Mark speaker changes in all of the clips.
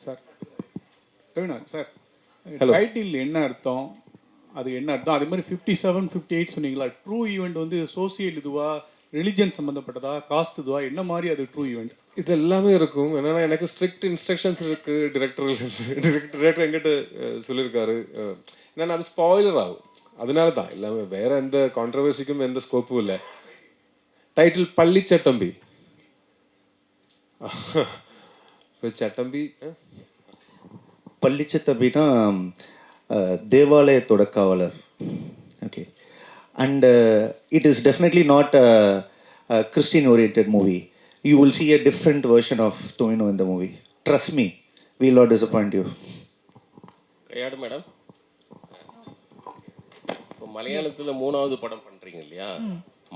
Speaker 1: Sir Ravinath sir,
Speaker 2: hello.
Speaker 1: Title என்ன அர்த்தம், அது என்ன அர்த்தம், அதே மாதிரி 57 58 சொன்னீங்களா, ட்ரூ ஈவெண்ட் வந்து சோசியல் இதுவா, ரிலிஜன் சம்மந்தப்பட்டதா, காஸ்ட் இதுவா, என்ன மாதிரி அது ட்ரூ ஈவெண்ட்?
Speaker 2: இது எல்லாமே இருக்கும். என்னன்னா எனக்கு ஸ்ட்ரிக்ட் இன்ஸ்ட்ரக்ஷன்ஸ் இருக்கு டிரெக்டர் எங்கிட்ட சொல்லியிருக்காரு. என்னன்னா அது ஸ்பாயிலர் ஆகும். அதனால தான் எல்லாமே, வேற எந்த கான்ட்ரவர்சிக்கும் எந்த ஸ்கோப்பும் இல்லை. டைட்டில் பள்ளி சட்டம்பி. சட்டம்பி
Speaker 3: பள்ளிச்சத் அப்படின்னா தேவாலயத்தோட காவலர். Okay. And it is definitely not a Christian oriented movie. You will see a different version of Tomino in the movie. Trust me, we will not disappoint you.
Speaker 4: கையாடு மேடம், இப்போ மலையாளத்தில் 3வது படம் பண்ணுறீங்க இல்லையா?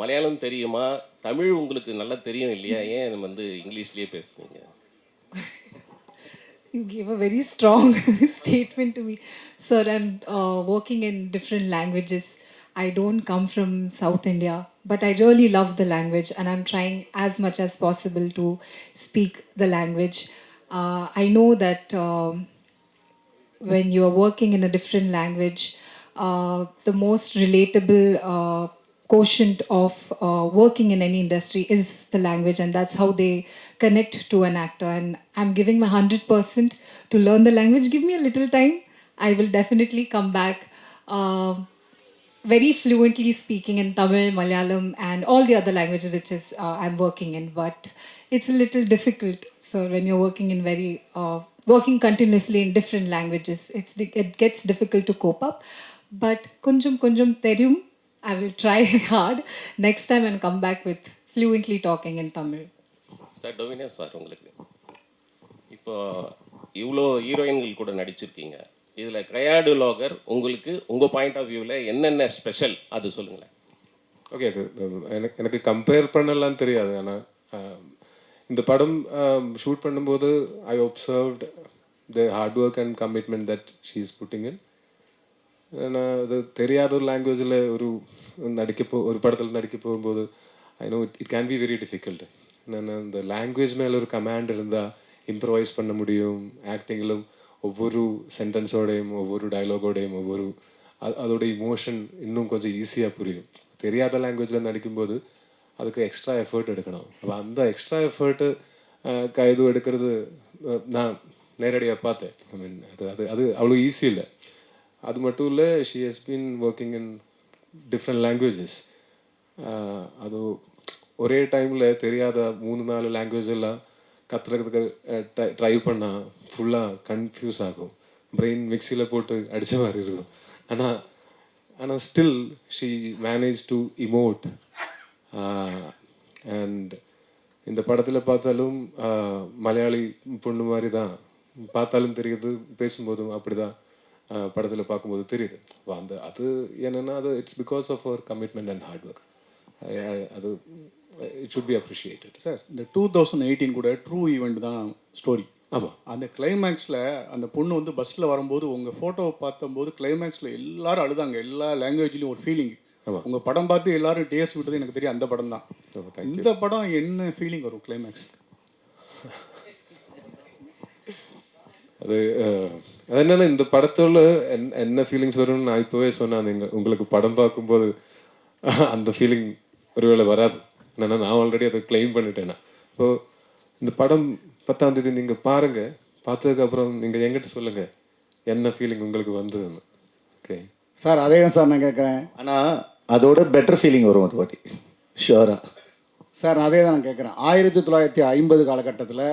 Speaker 4: மலையாளம் தெரியுமா, தமிழ் உங்களுக்கு நல்லா தெரியும் இல்லையா, ஏன் வந்து இங்கிலீஷ்லேயே பேசுனீங்க?
Speaker 5: You gave a very strong statement to me. Sir, I'm working in different languages. I don't come from South India, but I really love the language and I'm trying as much as possible to speak the language. I know that when you are working in a different language, the most relatable quotient of working in any industry is the language, and that's how they connect to an actor. And I'm giving my 100% to learn the language. Give me a little time. I will definitely come back very fluently speaking in Tamil, Malayalam, and all the other languages which is I'm working in. But it's a little difficult. So when you're working in working continuously in different languages, it gets difficult to cope up. But kunjum theriyum, I will try hard next time and come back with fluently talking in Tamil.
Speaker 4: Sir Tovino sir, உங்களுக்கு இப்போ இவ்வளோ ஹீரோயின்கள் கூட நடிச்சிருக்கீங்க, இதில் கையாடு லோகர் உங்களுக்கு உங்கள் point of வியூவில் என்னென்ன special அது சொல்லுங்களேன்.
Speaker 2: ஓகே. அது எனக்கு கம்பேர் பண்ணலாம் தெரியாது. ஆனால் இந்த படம் ஷூட் பண்ணும்போது I observed the hard work and commitment that she is putting in. ஏன்னா அது தெரியாத ஒரு லாங்குவேஜில் ஒரு படத்தில் நடிக்க போகும்போது I know it can be very difficult. நான் இந்த லாங்குவேஜ் மேலே ஒரு கமாண்ட் இருந்தால் இம்ப்ரவைஸ் பண்ண முடியும். ஆக்டிங்கிலும் ஒவ்வொரு சென்டென்ஸோடையும் ஒவ்வொரு டைலாகோடையும் அதோட இமோஷன் இன்னும் கொஞ்சம் ஈஸியாக புரியும். தெரியாத லாங்குவேஜில் நடிக்கும்போது அதுக்கு எக்ஸ்ட்ரா எஃபர்ட் எடுக்கணும். அப்போ அந்த எக்ஸ்ட்ரா எஃபர்ட்டு இது எடுக்கிறது நான் நேரடியாக பார்த்தேன். ஐ மீன் அது அவ்வளோ ஈஸி இல்லை. அது மட்டும் இல்லை, she has been working in different languages. அது ஒரே டைமில் தெரியாத 3-4 லாங்குவேஜ் எல்லாம் கற்றுக்கிறதுக்கு ட்ரை பண்ணால் ஃபுல்லாக கன்ஃபியூஸ் ஆகும். பிரெயின் மிக்சியில் போட்டு அடித்த மாதிரி இருக்கும். ஆனால் still she manage to emote. And இந்த படத்தில் பார்த்தாலும் மலையாளி பொண்ணு மாதிரி தான் பார்த்தாலும் தெரியுது, பேசும்போதும் அப்படி தான் படத்தில் பார்க்கும்போது தெரியுது. அது என்னென்னா அது it's because of her commitment and hard work. அது it should be appreciated.
Speaker 1: Sir, இந்த 2018 கூட ட்ரூ ஈவெண்ட் தான் ஸ்டோரி.
Speaker 2: ஆமாம்.
Speaker 1: அந்த கிளைமேக்ஸில் அந்த பொண்ணு வந்து பஸ்ஸில் வரும்போது உங்கள் ஃபோட்டோவை பார்த்தம்போது கிளைமேக்ஸில் எல்லாரும் அழுதாங்க. எல்லா லாங்குவேஜ்லேயும் ஒரு ஃபீலிங். உங்கள் படம் பார்த்து எல்லாரும் டேஸ் விட்டது எனக்கு தெரியும். அந்த படம் தான். இந்த படம் என்ன ஃபீலிங் வரும் கிளைமேக்ஸ்?
Speaker 2: அது என்னென்னா இந்த படத்தோட என்ன ஃபீலிங்ஸ் வரும்னு நான் இப்போவே சொன்னேன். உங்களுக்கு படம் பார்க்கும்போது அந்த ஃபீலிங் ஒருவேளை வராது. என்னென்னா நான் ஆல்ரெடி அதை கிளைம் பண்ணிட்டேன்னா. ஸோ இந்த படம் 10ஆம் தேதி நீங்கள் பாருங்கள். பார்த்ததுக்கப்புறம் நீங்கள் எங்கிட்ட சொல்லுங்கள் என்ன ஃபீலிங் உங்களுக்கு வந்ததுன்னு. ஓகே
Speaker 6: சார், அதே தான் சார் நான் கேட்குறேன்.
Speaker 3: ஆனால் அதோட பெட்டர் ஃபீலிங் வரும் அது வாட்டி ஷுவரா.
Speaker 6: சார், நான் அதே தான் நான் கேட்குறேன். 1950 காலகட்டத்தில்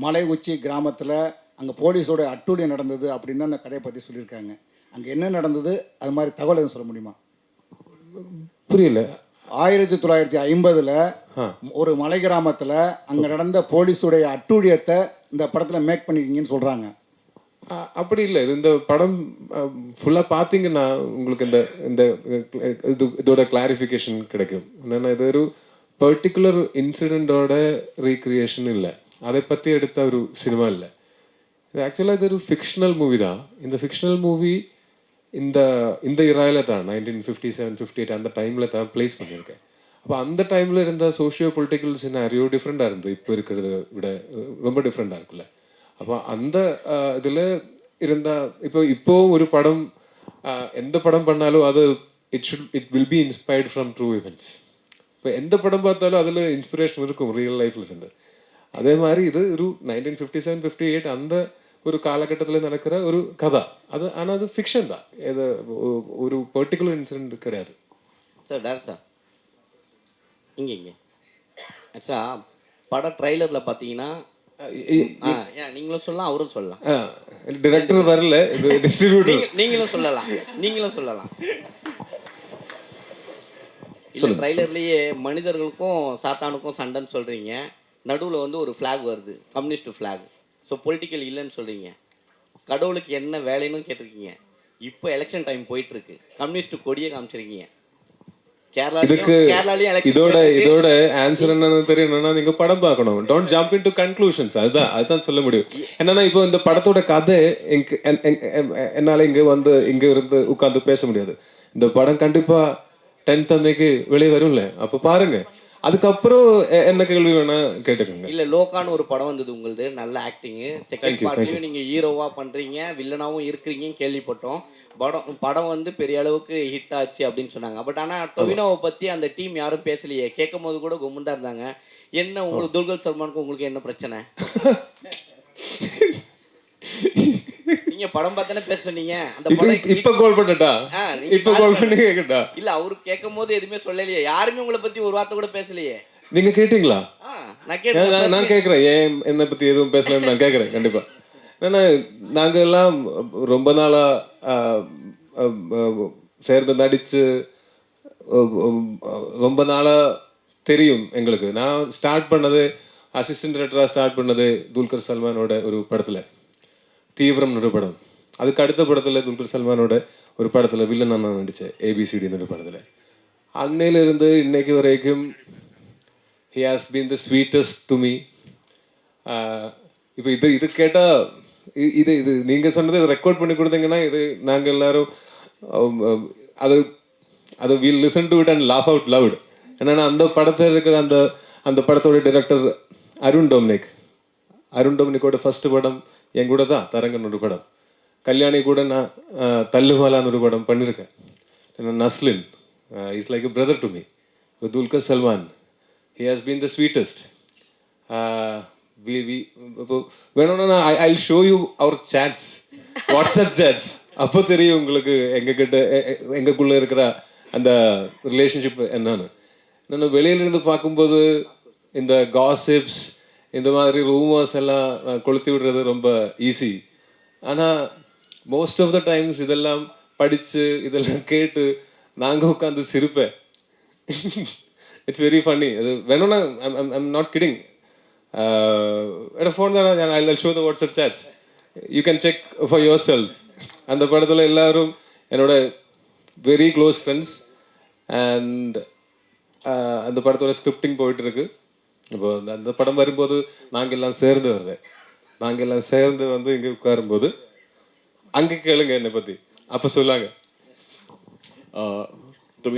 Speaker 6: மலை உச்சி கிராமத்தில் அங்கே போலீஸோட அட்டூழியம் நடந்தது அப்படின்னு தான் அந்த கதையை பற்றி சொல்லியிருக்காங்க. அங்கே என்ன நடந்தது, அது மாதிரி தகவல் எதுவும் சொல்ல முடியுமா?
Speaker 2: புரியல.
Speaker 6: 1950 ஒரு மலை கிராமத்தில் அங்கே நடந்த போலீஸுடைய அட்டூழியத்தை இந்த படத்தில் மேக் பண்ணிக்கிங்கன்னு சொல்கிறாங்க.
Speaker 2: அப்படி இல்லை. இந்த படம் ஃபுல்லாக பார்த்தீங்கன்னா உங்களுக்கு இந்த இதோட கிளாரிஃபிகேஷன் கிடைக்கும். என்னென்னா இது ஒரு பர்டிகுலர் இன்சிடெண்ட்டோட ரீக்ரியேஷன் இல்லை, அதை பற்றி எடுத்த ஒரு சினிமா இல்லை. இது ஆக்சுவலாக இது ஒரு ஃபிக்ஷனல் மூவி தான். இந்த ஃபிக்ஷனல் மூவி இந்த இராயில் தான் 1957 58 அந்த டைமில் தான் பிளேஸ் பண்ணியிருக்கேன். அப்போ அந்த டைமில் இருந்த சோஷியோ பொலிட்டிக்கல் சினாரியோ டிஃப்ரெண்ட்டாக இருந்தது. இப்போ இருக்கிறத விட ரொம்ப டிஃப்ரெண்ட்டாக இருக்குல்ல. அப்போ அந்த இதில் இருந்தால் இப்போ ஒரு படம் எந்த படம் பண்ணாலும் அது it will B inspired from true events. இப்போ எந்த படம் பார்த்தாலும் அதில் இன்ஸ்பிரேஷன் இருக்கும் ரியல் லைஃப்பில் இருந்து. அதே மாதிரி இது ஒரு 1957-58 அந்த ஒரு காலகட்டத்தில் நடக்கிற ஒரு கதை. அது ஆனால் அது ஃபிக்ஷன் தான், இது ஒரு பர்டிகுலர் இன்சிடென்ட் கிடையாது.
Speaker 7: சார் டேரக்ட் சார் இங்கே ஆக்சுவலாக படம் ட்ரைலரில் பார்த்தீங்கன்னா நீங்களும் சொல்லலாம் அவரும் சொல்லலாம்.
Speaker 2: டிரெக்டர் வரல, இது டிஸ்ட்ரிபியூட்டர்.
Speaker 7: நீங்களும் சொல்லலாம். இல்லை ட்ரைலர்லேயே மனிதர்களுக்கும் சாத்தானுக்கும் சண்டைன்னு சொல்கிறீங்க, நடுவில் வந்து ஒரு ஃப்ளாக் வருது, கம்யூனிஸ்ட் ஃப்ளாக். ஸோ பொலிட்டிக்கல் இல்லைன்னு சொல்கிறீங்க. கடவுளுக்கு என்ன வேலைன்னு கேட்டிருக்கீங்க. இப்போ எலெக்ஷன் டைம் போயிட்டுருக்கு, கம்யூனிஸ்ட் கொடியை காமிச்சிருக்கீங்க.
Speaker 2: இதுக்கு இதோட ஆன்சர் என்னன்னு தெரியணும்னா நீங்க படம் பார்க்கணும். Don't jump into conclusions. அதுதான் சொல்ல முடியும். என்னன்னா இப்போ இந்த படத்தோட கதை என்னால இங்க இருந்து உட்கார்ந்து பேச முடியாது. இந்த படம் கண்டிப்பா 10th அன்னைக்கு வெளியே வரும்ல, அப்ப பாருங்க. அதுக்கப்புறம் என்ன கேள்வி வேணா கேட்டுக்கோங்க.
Speaker 7: இல்ல லோகான்னு ஒரு படம் வந்தது உங்களுது, நல்ல ஆக்டிங். செகண்ட் பார்ட்லயும் நீங்க ஹீரோவா பண்றீங்க, வில்லனாவும் இருக்கிறீங்கன்னு கேள்விப்பட்டோம். படம் வந்து பெரிய அளவுக்கு ஹிட் ஆச்சு அப்படின்னு சொன்னாங்க. பட் ஆனா டொவினோவை பத்தி அந்த டீம் யாரும் பேசலையே. கேட்கும் போது கூட கும்முண்டா இருந்தாங்க. என்ன உங்களுக்கு துல்கர் சல்மானுக்கு உங்களுக்கு என்ன பிரச்சனை? நீங்க படம் பார்த்தானே பேச சொன்னீங்க. அந்த படம்
Speaker 2: இப்ப கால் பண்ணட்டா? இப்ப கால் பண்ணி கேக்கட்டா?
Speaker 7: இல்ல அவரு கேட்கும் போது எதுவுமே சொல்லலையே, யாருமே உங்களை பத்தி ஒரு வார்த்தை கூட பேசலையே.
Speaker 2: நீங்க கேட்டீங்களா?
Speaker 7: நான்
Speaker 2: கேட்கிறேன். ஏன் என்னை பத்தி எதுவும் பேசலன்னு நான் கேட்கிறேன். கண்டிப்பா. ஏன்னா நாங்க எல்லாம் ரொம்ப நாளா சேர்ந்து நடிச்சு ரொம்ப நாளா தெரியும் எங்களுக்கு. நான் ஸ்டார்ட் பண்ணது அசிஸ்டன்ட் டைரக்டரா ஸ்டார்ட் பண்ணது துல்கர் சல்மானோட ஒரு படத்துல, தீவிரம் ஒரு படம். அதுக்கு அடுத்த படத்துல துல்கர் சல்மானோட ஒரு படத்துல வில்லன் நான் நடித்தேன், ஏபிசிடின்னு ஒரு படத்துல. அன்னையிலிருந்து இன்னைக்கு வரைக்கும் he has been the sweetest to me. இப்போ இது கேட்டால் இது நீங்கள் சொன்னது ரெக்கார்ட் பண்ணி கொடுத்தீங்கன்னா இது நாங்கள் எல்லாரும் அது will listen to it and laugh out loud. என்னன்னா அந்த படத்தில் இருக்கிற அந்த படத்தோட டைரக்டர் அருண் டொமினிக்கோட ஃபர்ஸ்ட் படம் என் கூட தான், தரங்கன் ஒரு படம். கல்யாணி கூட நான் தல்லுமாலான்னு ஒரு படம் பண்ணியிருக்கேன். Naslen is like a brother to me. Dulquer Salmaan, he has been the sweetest. வேணும்னா I'll show you our chats, WhatsApp chats. அப்போ தெரியும் உங்களுக்கு எங்கக்குள்ள இருக்கிற அந்த ரிலேஷன்ஷிப் என்னன்னு. நான் வெளியிலிருந்து பார்க்கும்போது இந்த காசிப்ஸ், இந்த மாதிரி ரூமர்ஸ் எல்லாம் கொளுத்தி விடுறது ரொம்ப ஈஸி. ஆனால் மோஸ்ட் ஆஃப் த டைம்ஸ் இதெல்லாம் படித்து இதெல்லாம் கேட்டு நாங்கள் உட்காந்து சிரிப்பேன். It's very funny. அது வேணும்னா ஐம் நாட் கிடிங். ஃபோன் தானே, I show the WhatsApp chats, you can check for yourself. அந்த படத்தில் எல்லாரும் என்னோட வெரி க்ளோஸ் ஃப்ரெண்ட்ஸ். அண்ட் அந்த படத்தோட ஸ்கிரிப்டிங் போயிட்டு இருக்கு. இப்போ அந்த படம் வரும்போது நாங்கள் எல்லாம் சேர்ந்து வர்றேன். நாங்கள் எல்லாம் சேர்ந்து வந்து இங்கே உட்காரும்போது அங்கே கேளுங்க என்னை பற்றி, அப்போ சொல்லாங்க.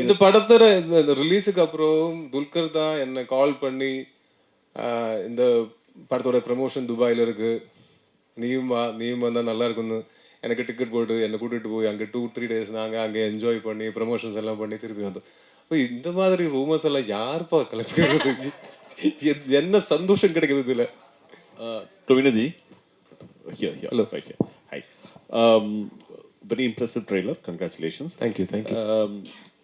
Speaker 2: இந்த படத்தோட இந்த ரிலீஸுக்கு அப்புறம் துல்கர் தான் என்னை கால் பண்ணி இந்த படத்தோட ப்ரமோஷன் துபாயில் இருக்கு, நீயும் வந்தால் நல்லா இருக்குன்னு எனக்கு டிக்கெட் போட்டு என்னை கூட்டிகிட்டு போய் அங்கே 2-3 days நாங்கள் அங்கே என்ஜாய் பண்ணி ப்ரமோஷன்ஸ் எல்லாம் பண்ணி திருப்பி வந்தோம். இப்போ இந்த மாதிரி ரூமர்ஸ் எல்லாம் யாருப்பா கிளம்பிடுறது? என்ன சந்தோஷம் கிடைக்குது இதில்?
Speaker 8: Tovinaji, hello. Hi. Very impressive trailer. Congratulations.
Speaker 2: Thank you.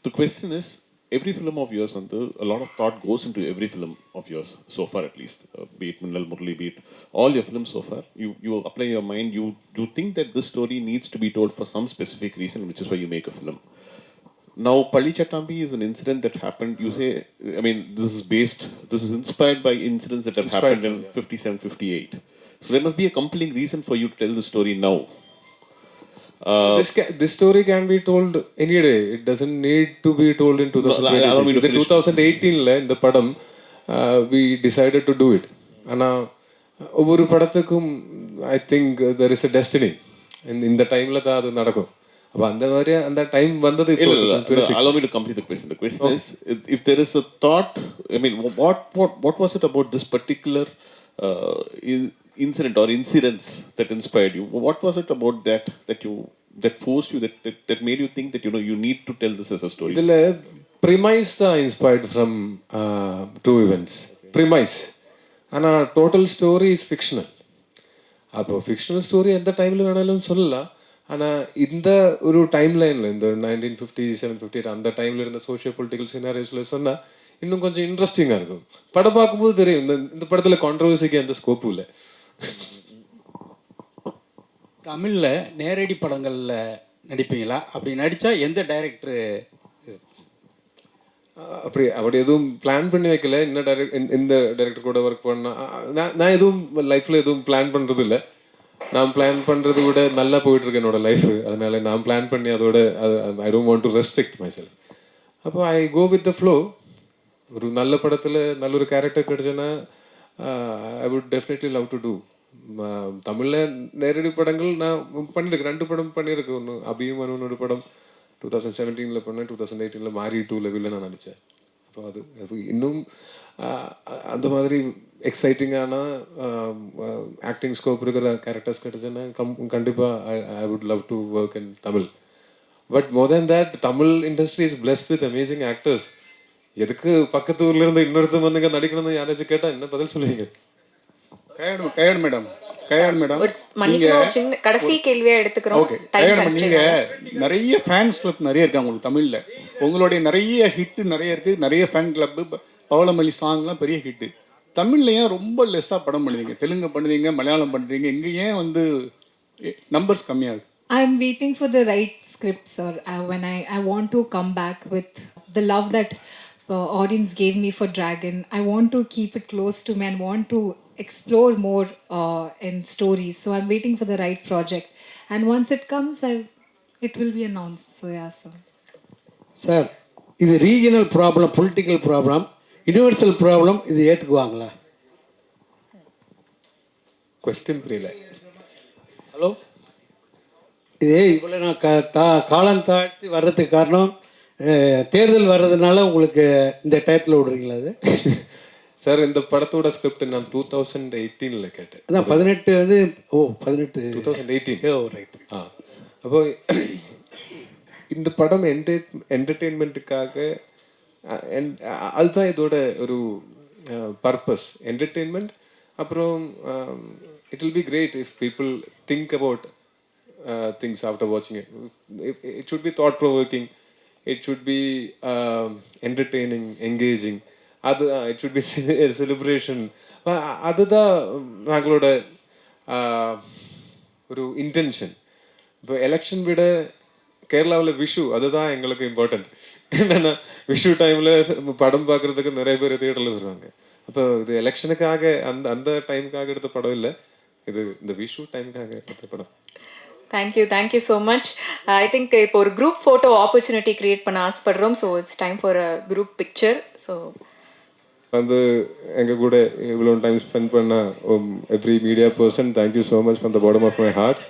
Speaker 8: The question is, every film of yours, a lot of thought goes into every film of yours so far, at least. Be it Minnal Murali, be it all your films so far. You apply your mind. You think that this story needs to be told for some specific reason, which is why you make a film. Now, Palli Chattambi is an incident that happened. You say, I mean, this is inspired by incidents that have happened in 57-58. So there must be a compelling reason for you to tell the story now.
Speaker 2: This story can be told any day. It doesn't need to be told in 2018. 2018 இந்த படம் we decided to do it. ஆனால் ஒவ்வொரு படத்துக்கும் I think there is a destiny. இந்த டைமில் தான் அது நடக்கும். அப்போ அந்த மாதிரி அந்த டைம் வந்தது.
Speaker 8: Allow me to complete the question. The question is, if there is a thought, I mean, what was it about this particular incident or incidents that inspired you? What was it about that forced you, that made you think that you need to tell this as a story?
Speaker 2: இதில் premise தான் inspired from true events, premise. ஆனால் total story is fictional. அப்போ fictional story எந்த டைமில் வேணாலும் சொல்லலாம். ஆனால் இந்த ஒரு டைம் லைனில், இந்த 1957, 58 அந்த டைமில் இருந்த சோஷியோ பொலிட்டிக்கல் சினாரியோஸில் சொன்னால் இன்னும் கொஞ்சம் இன்ட்ரெஸ்டிங்காக இருக்கும். படம் பார்க்கும்போது தெரியும் இந்த படத்தில் கான்ட்ரவர்சிக்கு எந்த ஸ்கோப்பும் இல்லை.
Speaker 9: தமிழில் நேரடி படங்களில் நடிப்பீங்களா? அப்படி நடித்தா எந்த டைரக்டரு?
Speaker 2: அப்படி எதுவும் பிளான் பண்ணி வைக்கல. இந்த டைரக்டர் கூட ஒர்க் பண்ண நான் எதுவும் லைஃப்பில் எதுவும் பிளான் பண்ணுறது இல்லை. நான் பிளான் பண்ணுறது விட நல்லா போயிட்டுருக்கு என்னோட லைஃப். அதனால நான் பிளான் பண்ணி அதோட I don't want to restrict my self. அப்போ ஐ கோ வித் த ஃப்ளோ. ஒரு நல்ல படத்தில் நல்ல ஒரு கேரக்டர் கிடைச்சேன்னா I would definitely love to do. தமிழில் நேரடி படங்கள் நான் பண்ணியிருக்கேன், 2 படம் பண்ணியிருக்கேன். ஒன்று அபியும் அனுவனோட படம் 2017 பண்ணேன், 2018 மாரி 2 நான் நடித்தேன். அப்போ அது இன்னும் அந்த மாதிரி எக்ஸைட்டிங்கான ஆக்டிங் ஸ்கோப் இருக்கிற கேரக்டர்ஸ் கிடைச்சேன்னா கண்டிப்பாக I would love to work in Tamil. But more than that, Tamil industry is blessed with amazing actors. எதுக்கு பக்கத்து ஊர்ல இருந்து இன்னொருத்தர் வந்து இங்கே நடிக்கணும்னு யாராச்சும் கேட்டால் என்ன பதில் சொல்லுவீங்க?
Speaker 1: கயாடு மேடம்
Speaker 10: கடைசி கேள்வியா எடுத்துக்கிறோம்.
Speaker 1: நீங்க நிறைய ஃபேன்ஸ் கிளப் நிறைய இருக்காங்க உங்களுக்கு தமிழ்ல. உங்களுடைய நிறைய ஹிட் நிறைய இருக்கு, நிறைய ஃபேன் கிளப். பவளமல்லி சாங்லாம் பெரிய ஹிட். தமிழ்ல ஏன் ரொம்ப லெஸ்ஸா படம் பண்ணுவீங்க? தெலுங்கு பண்ணுவீங்க, மலையாளம் பண்றீங்க, இங்க ஏன் வந்து நம்பர்ஸ் கம்மியாகுது?
Speaker 5: I'm waiting for the right script, sir. When I want to come back with the love that audience gave me for Dragon. I want to keep it close to me and want to explore more in stories. So I'm waiting for the right project. And once it comes, it will be announced. So yeah, sir.
Speaker 9: Sir, இது regional problem, political problem, universal problem. இது ஏற்றுக்குவாங்களா?
Speaker 2: Question புரியல.
Speaker 9: Hello, இது இவ்வளோ நான் காலம் தாழ்த்தி வர்றதுக்கு காரணம் தேர்தல் வர்றதுனால உங்களுக்கு இந்த டயத்தில் விடுறீங்களா? அது
Speaker 2: சார், இந்த படத்தோட ஸ்கிரிப்ட் நான் 2018 கேட்டேன்.
Speaker 9: அதான் 18 வந்து
Speaker 2: 2018.
Speaker 9: ரைட்.
Speaker 2: அப்போ இந்த படம் என்டர்டெயின்மெண்ட்டுக்காக, அதுதான் இதோட ஒரு பர்பஸ், என்டர்டெயின்மெண்ட். அப்புறம் it will be great if people think about things after வாட்சிங் it. It should be thought provoking, it should be entertaining, engaging. அது இட் ஷுட் பி செலிப்ரேஷன். அதுதான் நாங்களோட ஒரு இன்டென்ஷன். இப்போ எலெக்ஷன் விட கேரளாவில் விஷு அதுதான் எங்களுக்கு இம்பார்ட்டன்ட். என்னென்னா விஷு டைமில் படம் பார்க்குறதுக்கு நிறைய பேர் தியேட்டரில் வருவாங்க. அப்போ இது எலெக்ஷனுக்காக அந்த டைமுக்காக எடுத்த படம் இல்லை, இது இந்த விஷு டைமுக்காக எடுத்த படம்.
Speaker 10: Thank you so much. I think இப்போ ஒரு குரூப் ஃபோட்டோ ஆப்பர்ச்சுனிட்டி க்ரியேட் பண்ண ஆசைப்படுறோம். So it's time for a group picture. So
Speaker 2: வந்து எங்கள் கூட இவ்வளோ டைம் ஸ்பெண்ட் பண்ண every media person, thank you so much from the bottom of my heart.